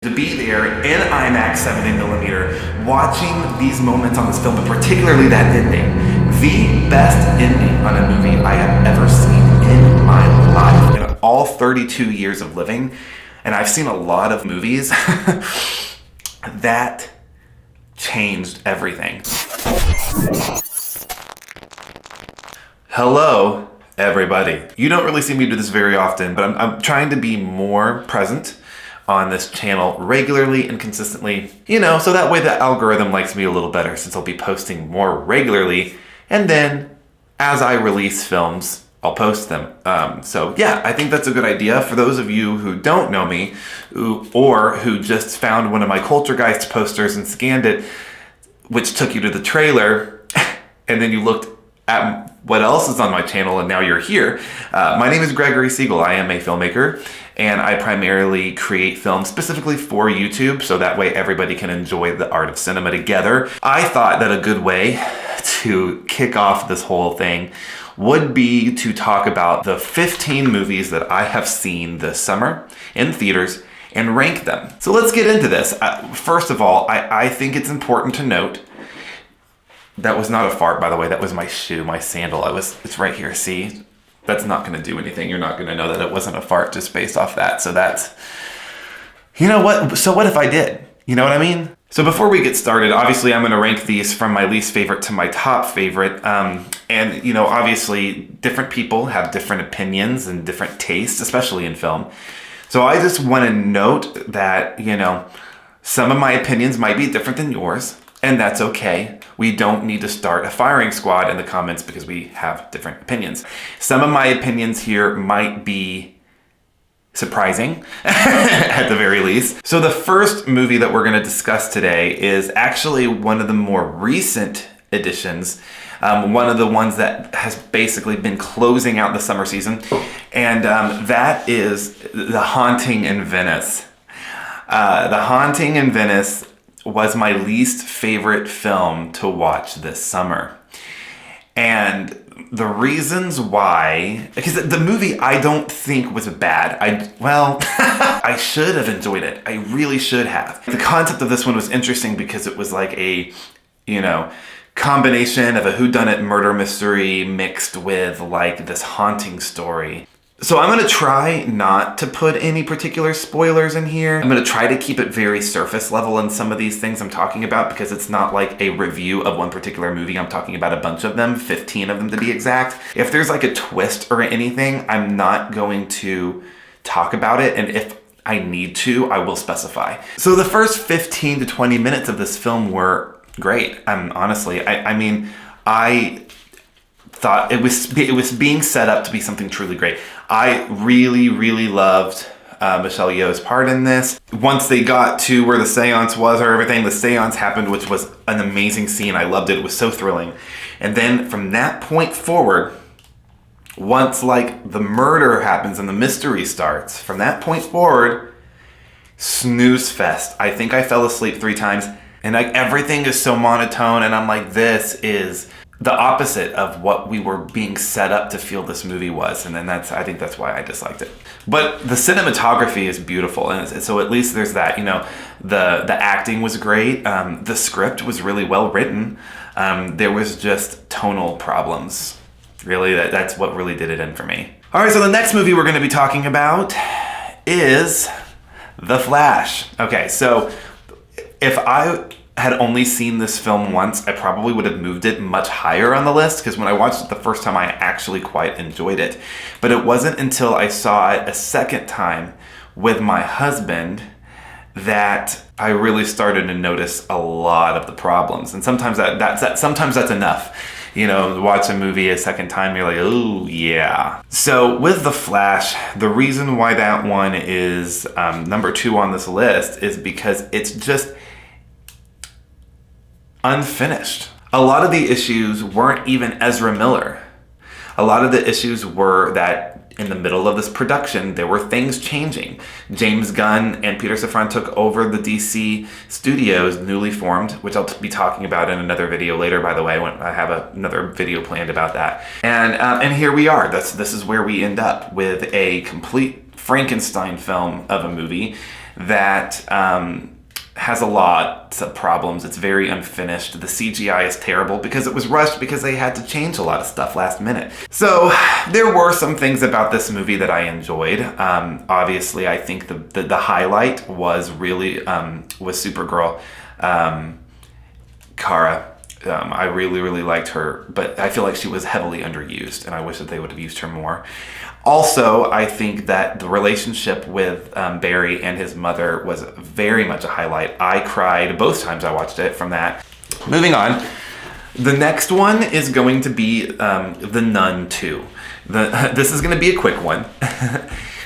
To be there in IMAX 70mm, watching these moments on this film, but particularly that ending, the best ending on a movie I have ever seen in my life. In all 32 years of living, and I've seen a lot of movies, that changed everything. Hello, everybody. You don't really see me do this very often, but I'm trying to be more present on this channel regularly and consistently, so that way the algorithm likes me a little better since I'll be posting more regularly, and then as I release films, I'll post them. So yeah, I think that's a good idea. For those of you who don't know me, or who just found one of my Culturegeist posters and scanned it, which took you to the trailer, and then you looked at what else is on my channel and now you're here. My name is Gregory.Siegel. I am a filmmaker, and I primarily create films specifically for YouTube, so that way everybody can enjoy the art of cinema together. I thought that a good way to kick off this whole thing would be to talk about the 15 movies that I have seen this summer in theaters and rank them. So let's get into this. First of all, I think it's important to note, that was not a fart, by the way. That was my shoe, my sandal. It's right here, see? That's not gonna do anything. You're not gonna know that it wasn't a fart just based off that. So that's, you know what? So what if I did? You know what I mean? So before we get started, obviously I'm gonna rank these from my least favorite to my top favorite. And obviously different people have different opinions and different tastes, especially in film. So I just wanna note that, some of my opinions might be different than yours, and that's okay. We don't need to start a firing squad in the comments because we have different opinions. Some of my opinions here might be surprising, at the very least. So the first movie that we're gonna discuss today is actually one of the more recent additions, one of the ones that has basically been closing out the summer season, and that is The Haunting in Venice. The Haunting in Venice was my least favorite film to watch this summer. And the reasons why, because the movie I don't think was bad. I should have enjoyed it. I really should have. The concept of this one was interesting because it was like a, combination of a whodunit murder mystery mixed with like this haunting story. So I'm gonna try not to put any particular spoilers in here. I'm gonna try to keep it very surface level in some of these things I'm talking about, because it's not like a review of one particular movie. I'm talking about a bunch of them, 15 of them to be exact. If there's like a twist or anything, I'm not going to talk about it, and if I need to, I will specify. So the first 15 to 20 minutes of this film were great. Honestly, I thought it was being set up to be something truly great. I really, really loved Michelle Yeoh's part in this. Once they got to where the seance was or everything, the seance happened, which was an amazing scene. I loved it. It was so thrilling. And then from that point forward, once like the murder happens and the mystery starts, from that point forward, snooze fest. I think I fell asleep 3 times, and like everything is so monotone, and I'm like, this is the opposite of what we were being set up to feel this movie was. And then I think that's why I disliked it. But the cinematography is beautiful, and so at least there's that. The acting was great. The script was really well written. There was just tonal problems. Really, that's what really did it in for me. All right, so the next movie we're gonna be talking about is The Flash. Okay, so if I had only seen this film once, I probably would have moved it much higher on the list, because when I watched it the first time, I actually quite enjoyed it. But it wasn't until I saw it a second time with my husband that I really started to notice a lot of the problems. And sometimes sometimes that's enough. Watch a movie a second time, you're like, oh yeah. So with The Flash, the reason why that one is number 2 on this list is because it's just unfinished. A lot of the issues weren't even Ezra Miller. A lot of the issues were that in the middle of this production, there were things changing. James Gunn and Peter Safran took over the DC studios, newly formed, which I'll be talking about in another video later, by the way, when I have another video planned about that. And here we are. This is where we end up with a complete Frankenstein film of a movie that has a lot of problems. It's very unfinished. The CGI is terrible because it was rushed because they had to change a lot of stuff last minute. So there were some things about this movie that I enjoyed. Obviously, I think the highlight was really was Supergirl, Kara. I really liked her, but I feel like she was heavily underused, and I wish that they would have used her more. Also, I think that the relationship with Barry and his mother was very much a highlight. I cried both times I watched it from that. Moving on, the next one is going to be The Nun 2. This is going to be a quick one.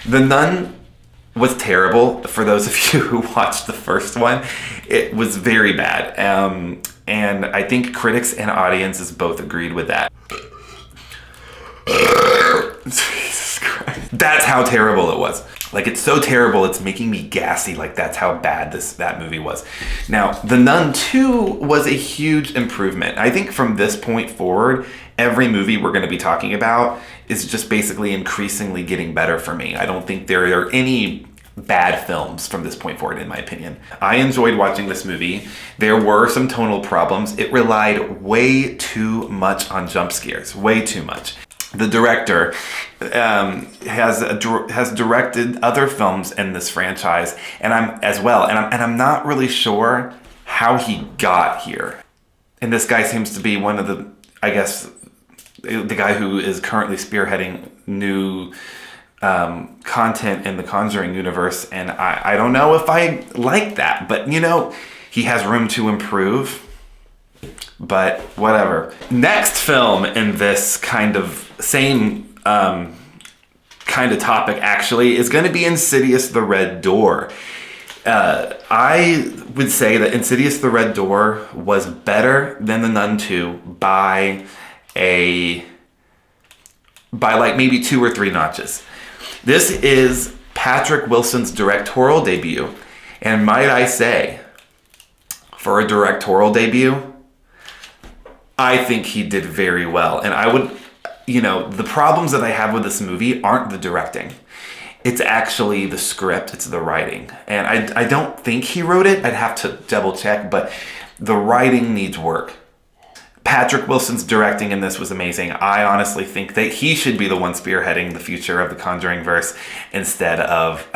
The Nun was terrible. For those of you who watched the first one, it was very bad. And I think critics and audiences both agreed with that. Jesus Christ. That's how terrible it was. Like, it's so terrible, it's making me gassy. Like, that's how bad that movie was. Now, The Nun 2 was a huge improvement. I think from this point forward, every movie we're going to be talking about is just basically increasingly getting better for me. I don't think there are any bad films from this point forward, in my opinion. I enjoyed watching this movie. There were some tonal problems. It relied way too much on jump scares, way too much. The director has directed other films in this franchise, and I'm not really sure how he got here. And this guy seems to be one of the, I guess, the guy who is currently spearheading new content in the Conjuring universe, and I don't know if I like that, but he has room to improve, but whatever. Next film in this kind of same kind of topic actually is going to be Insidious the Red Door. I would say that Insidious the Red Door was better than The Nun 2 by like maybe 2 or 3 notches. This is Patrick Wilson's directorial debut, and might I say, for a directorial debut, I think he did very well. And I would, the problems that I have with this movie aren't the directing. It's actually the script, it's the writing. And I don't think he wrote it, I'd have to double check, but the writing needs work. Patrick Wilson's directing in this was amazing. I honestly think that he should be the one spearheading the future of the Conjuring verse instead of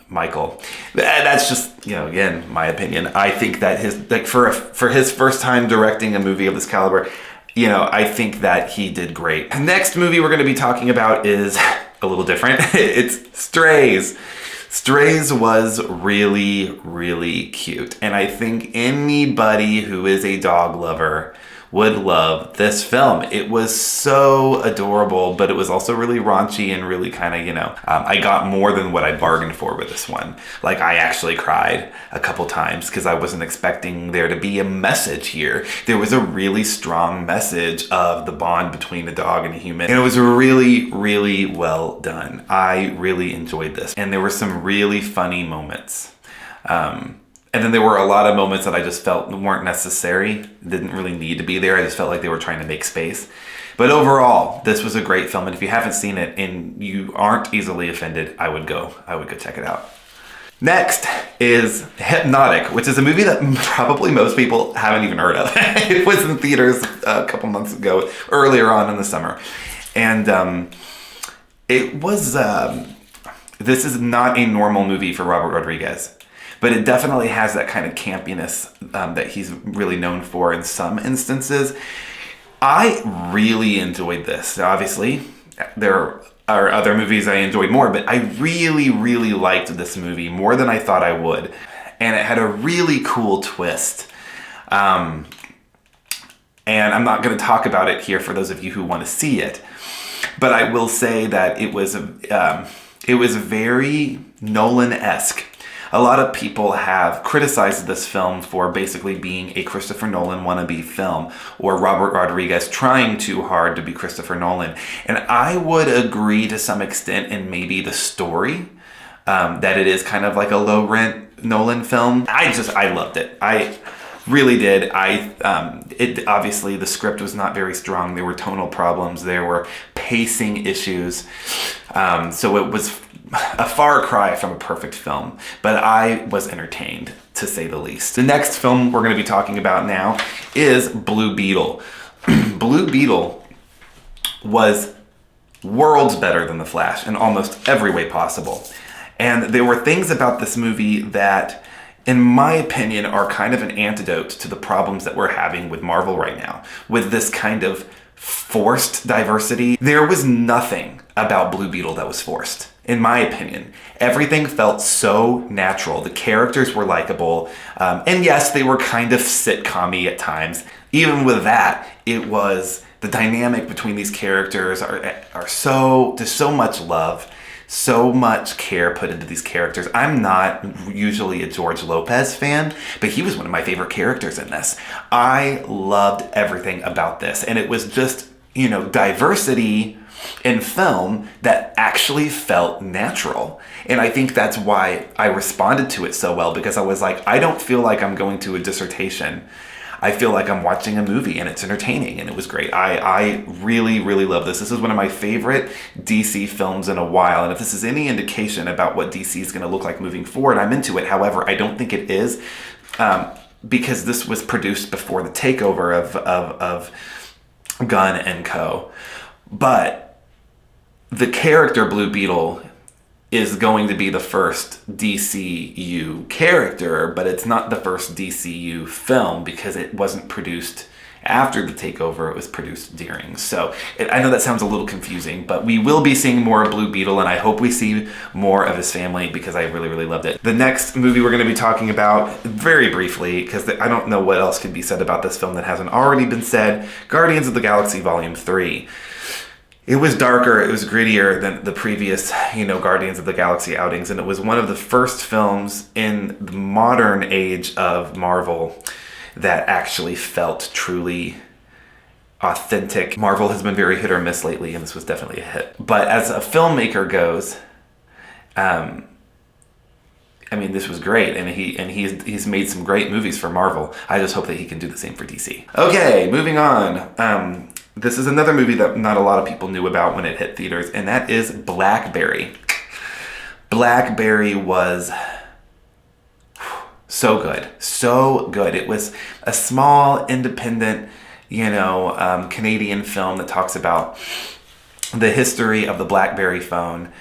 Michael. That's just, again, my opinion. I think that for his first time directing a movie of this caliber, I think that he did great. The next movie we're going to be talking about is a little different. It's Strays. Strays was really cute. And I think anybody who is a dog lover would love this film. It was so adorable, but it was also really raunchy and really kind of, I got more than what I bargained for with this one. Like, I actually cried a couple times because I wasn't expecting there to be a message here. There was a really strong message of the bond between a dog and a human. And it was really well done. I really enjoyed this. And there were some really funny moments. And then there were a lot of moments that I just felt weren't necessary, didn't really need to be there. I just felt like they were trying to make space. But overall, this was a great film. And if you haven't seen it and you aren't easily offended, I would go check it out. Next is Hypnotic, which is a movie that probably most people haven't even heard of. It was in theaters a couple months ago, earlier on in the summer. And it was, this is not a normal movie for Robert Rodriguez. But it definitely has that kind of campiness that he's really known for in some instances. I really enjoyed this. Obviously, there are other movies I enjoyed more, but I really liked this movie more than I thought I would. And it had a really cool twist. And I'm not going to talk about it here for those of you who want to see it. But I will say that it was very Nolan-esque. A lot of people have criticized this film for basically being a Christopher Nolan wannabe film, or Robert Rodriguez trying too hard to be Christopher Nolan. And I would agree to some extent in maybe the story, that it is kind of like a low-rent Nolan film. I loved it. I really did. Obviously the script was not very strong. There were tonal problems. There were pacing issues. So it was a far cry from a perfect film, but I was entertained, to say the least. The next film we're going to be talking about now is Blue Beetle. Blue Beetle was worlds better than The Flash in almost every way possible. And there were things about this movie that, in my opinion, are kind of an antidote to the problems that we're having with Marvel right now, with this kind of forced diversity. There was nothing about Blue Beetle that was forced, in my opinion. Everything felt so natural. The characters were likable, and yes, they were kind of sitcom-y at times. Even with that, it was the dynamic between these characters are so, there's so much love, so much care put into these characters. I'm not usually a George Lopez fan, but he was one of my favorite characters in this. I loved everything about this, and it was just, you know, diversity in film that actually felt natural. And I think that's why I responded to it so well, because I was like, I don't feel like I'm going to a dissertation. I feel like I'm watching a movie, and it's entertaining, and it was great. I really, really love this. This is one of my favorite DC films in a while, and if this is any indication about what DC is going to look like moving forward, I'm into it. However, I don't think it is, because this was produced before the takeover of Gunn and Co. But the character Blue Beetle is going to be the first DCU character, but it's not the first DCU film because it wasn't produced after the takeover, it was produced during. So I know that sounds a little confusing, but we will be seeing more of Blue Beetle, and I hope we see more of his family because I really, really loved it. The next movie we're going to be talking about, very briefly, because I don't know what else could be said about this film that hasn't already been said, Guardians of the Galaxy Volume 3. It was darker, it was grittier than the previous, Guardians of the Galaxy outings, and it was one of the first films in the modern age of Marvel that actually felt truly authentic. Marvel has been very hit or miss lately, and this was definitely a hit. But as a filmmaker goes, this was great, and he's made some great movies for Marvel. I just hope that he can do the same for DC. Okay, moving on. This is another movie that not a lot of people knew about when it hit theaters, and that is Blackberry. Blackberry was so good, so good. It was a small, independent, Canadian film that talks about the history of the BlackBerry phone,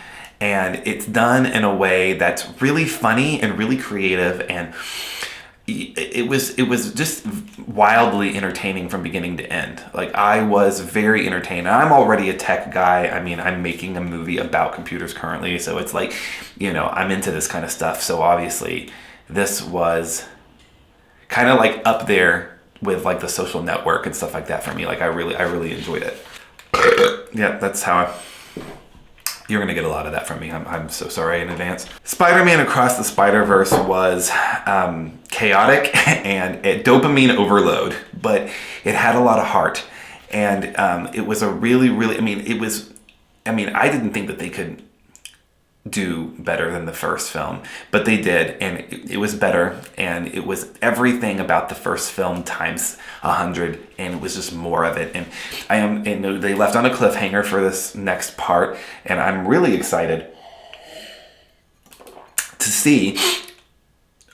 and it's done in a way that's really funny and really creative, and it was just wildly entertaining from beginning to end. Like, I was very entertained. I'm already a tech guy. I'm making a movie about computers currently, so it's like, I'm into this kind of stuff. So obviously, this was kind of like up there with like The Social Network and stuff like that for me. Like, I really enjoyed it. Yeah, that's how you're going to get a lot of that from me. I'm so sorry in advance. Spider-Man Across the Spider-Verse was chaotic and a dopamine overload, but it had a lot of heart. And it was a really, really, I didn't think that they could do better than the first film, but they did, and it was better, and it was everything about the first film times 100, and it was just more of it. And they left on a cliffhanger for this next part, and I'm really excited to see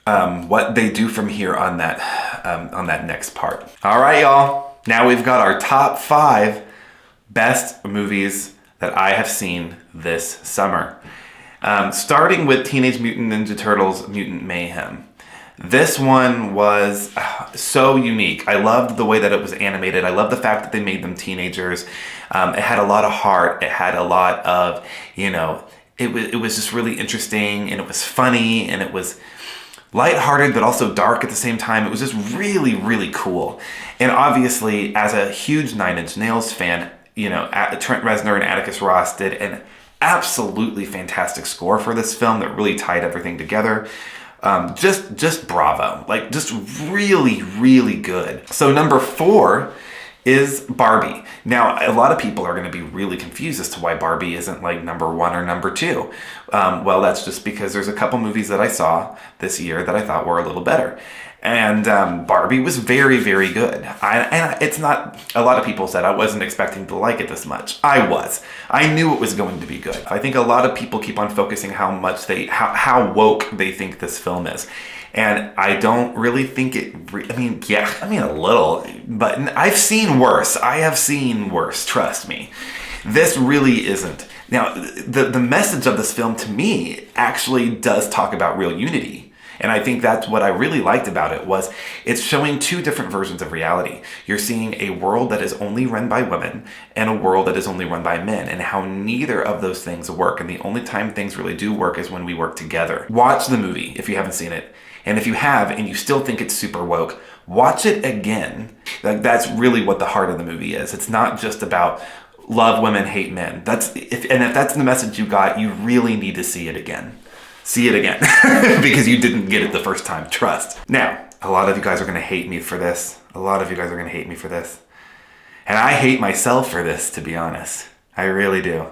what they do from here on that next part. All right, y'all. Now we've got our top 5 best movies that I have seen this summer. Starting with Teenage Mutant Ninja Turtles Mutant Mayhem. This one was so unique. I loved the way that it was animated. I loved the fact that they made them teenagers. It had a lot of heart. It had a lot of, it was just really interesting, and it was funny, and it was lighthearted but also dark at the same time. It was just really, really cool. And obviously, as a huge Nine Inch Nails fan, Trent Reznor and Atticus Ross did an absolutely fantastic score for this film that really tied everything together. Just bravo. Like, just really, really good. So number 4 is Barbie. Now, a lot of people are going to be really confused as to why Barbie isn't like number 1 or number 2. Well, that's just because there's a couple movies that I saw this year that I thought were a little better. And Barbie was very, very good. And it's not, a lot of people said I wasn't expecting to like it this much. I was. I knew it was going to be good. I think a lot of people keep on focusing how woke they think this film is. And I don't really think it, a little, but I've seen worse. I have seen worse, trust me. This really isn't. Now, the message of this film to me actually does talk about real unity. And I think that's what I really liked about it, was it's showing 2 different versions of reality. You're seeing a world that is only run by women and a world that is only run by men, and how neither of those things work. And the only time things really do work is when we work together. Watch the movie if you haven't seen it. And if you have and you still think it's super woke, watch it again. Like, that's really what the heart of the movie is. It's not just about love women, hate men. If that's the message you got, you really need to see it again. See it again, because you didn't get it the first time, trust. Now, a lot of you guys are going to hate me for this. And I hate myself for this, to be honest. I really do.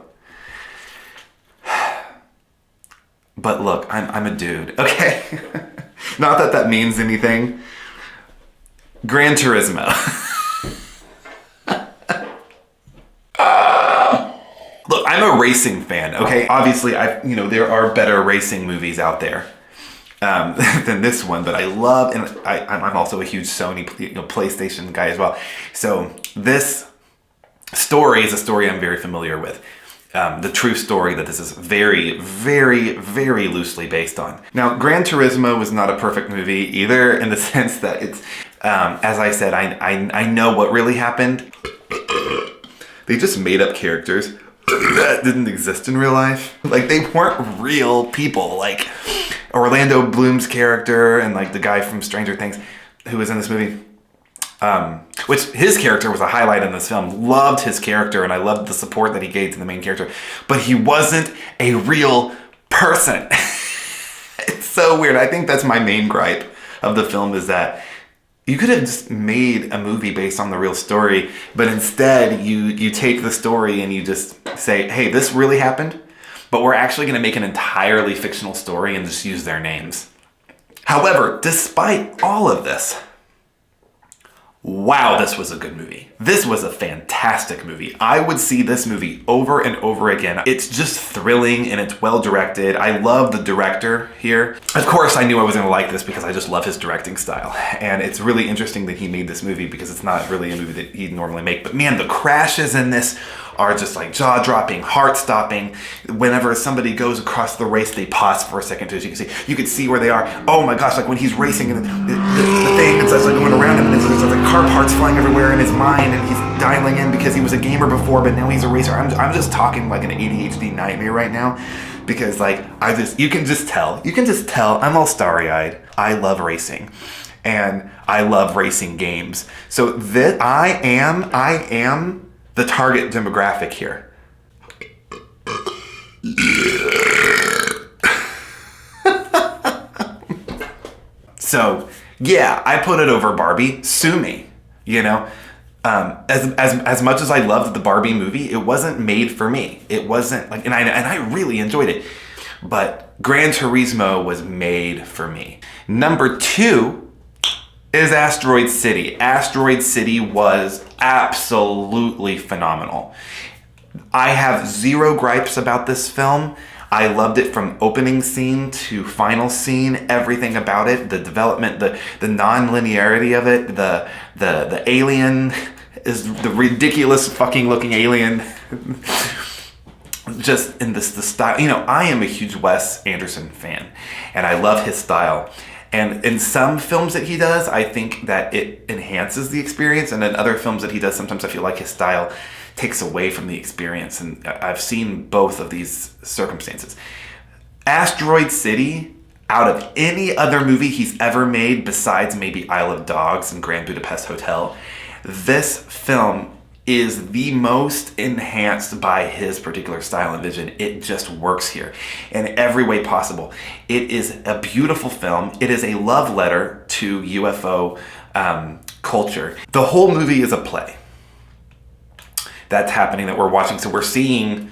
But look, I'm a dude, okay? Not that that means anything. Gran Turismo. Look, I'm a racing fan, okay? Obviously, there are better racing movies out there than this one, but I love, and I'm also a huge Sony PlayStation guy as well. So this story is a story I'm very familiar with. The true story that this is very, very, very loosely based on. Now, Gran Turismo was not a perfect movie either, in the sense that it's, as I said, I know what really happened. They just made up characters that didn't exist in real life. Like, they weren't real people. Like Orlando Bloom's character and like the guy from Stranger Things who was in this movie. Which his character was a highlight in this film. Loved his character, and I loved the support that he gave to the main character. But he wasn't a real person. It's so weird. I think that's my main gripe of the film, is that you could have just made a movie based on the real story, but instead you take the story and you just say, hey, this really happened, but we're actually going to make an entirely fictional story and just use their names. However, despite all of this, wow, this was a good movie. This was a fantastic movie. I would see this movie over and over again. It's just thrilling and it's well directed. I love the director here. Of course, I knew I was going to like this because I just love his directing style. And it's really interesting that he made this movie, because it's not really a movie that he'd normally make. But man, the crashes in this are just like jaw-dropping, heart-stopping. Whenever somebody goes across the race, they pause for a second, so you can see where they are. Oh my gosh, like when he's racing and the thing is like going around him, and there's like car parts flying everywhere in his mind, and he's dialing in because he was a gamer before, but now he's a racer. I'm just talking like an ADHD nightmare right now, because like you can just tell I'm all starry-eyed. I love racing. And I love racing games. So I am the target demographic here. So yeah, I put it over Barbie. Sue me. As much as I loved the Barbie movie, it wasn't made for me. It wasn't like, and I really enjoyed it. But Gran Turismo was made for me. Number 2 is Asteroid City. Asteroid City was absolutely phenomenal. I have 0 gripes about this film. I loved it from opening scene to final scene. Everything about it, the development, the non-linearity of it, the alien is the ridiculous fucking looking alien. Just in the style. I am a huge Wes Anderson fan, and I love his style. And in some films that he does, I think that it enhances the experience. And in other films that he does, sometimes I feel like his style takes away from the experience. And I've seen both of these circumstances. Asteroid City, out of any other movie he's ever made, besides maybe Isle of Dogs and Grand Budapest Hotel, this film is the most enhanced by his particular style and vision. It just works here in every way possible. It is a beautiful film. It is a love letter to UFO culture. The whole movie is a play. that's happening that we're watching. So we're seeing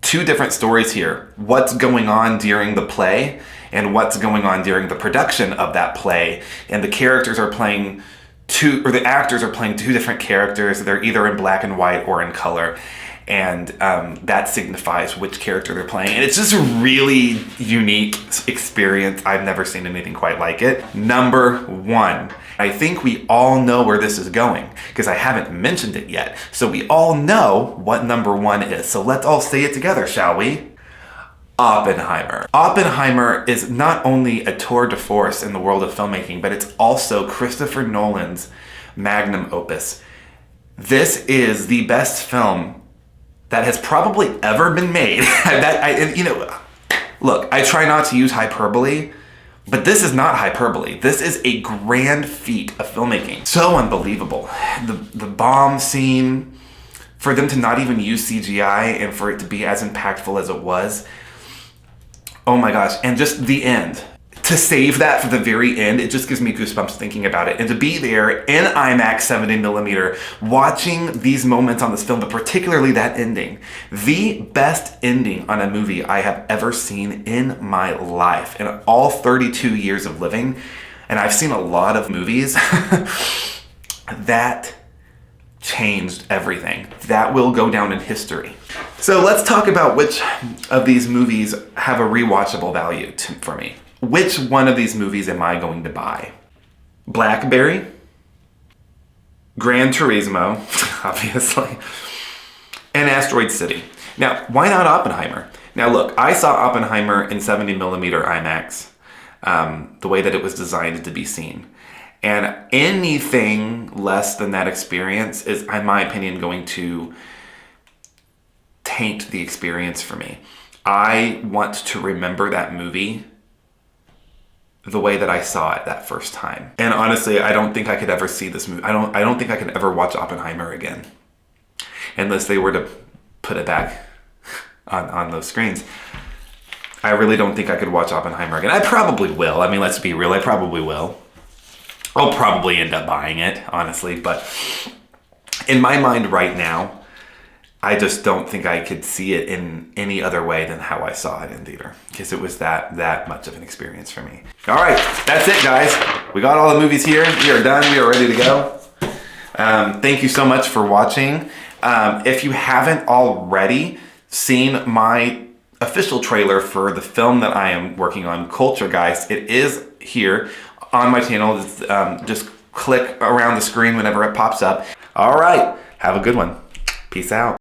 two different stories here. What's going on during the play and what's going on during the production of that play. And the characters are playing the actors are playing two different characters. They're either in black and white or in color. And that signifies which character they're playing. And it's just a really unique experience. I've never seen anything quite like it. Number one. I think we all know where this is going because I haven't mentioned it yet. So we all know what number one is. So let's all say it together, shall we? Oppenheimer. Oppenheimer is not only a tour de force in the world of filmmaking, but it's also Christopher Nolan's magnum opus. This is the best film that has probably ever been made. Look, I try not to use hyperbole, but this is not hyperbole. This is a grand feat of filmmaking. So unbelievable. The bomb scene, for them to not even use CGI and for it to be as impactful as it was. Oh my gosh. And just the end. To save that for the very end, it just gives me goosebumps thinking about it. And to be there in IMAX 70mm, watching these moments on this film, but particularly that ending, the best ending on a movie I have ever seen in my life, in all 32 years of living. And I've seen a lot of movies that changed everything. That will go down in history. So let's talk about which of these movies have a rewatchable value for me. Which one of these movies am I going to buy? Blackberry, Gran Turismo, obviously, and Asteroid City. Now, why not Oppenheimer? Now look, I saw Oppenheimer in 70mm IMAX, the way that it was designed to be seen. And anything less than that experience is, in my opinion, going to taint the experience for me. I want to remember that movie the way that I saw it that first time. And honestly, I don't think I could ever see this movie. I don't think I could ever watch Oppenheimer again. Unless they were to put it back on those screens. I really don't think I could watch Oppenheimer again. I probably will. I mean, let's be real. I probably will. I'll probably end up buying it, honestly. But in my mind right now, I just don't think I could see it in any other way than how I saw it in theater, because it was that much of an experience for me. All right, that's it, guys. We got all the movies here. We are done. We are ready to go. Thank you so much for watching. If you haven't already seen my official trailer for the film that I am working on, Culturegeist, it is here on my channel. Just click around the screen whenever it pops up. All right, have a good one. Peace out.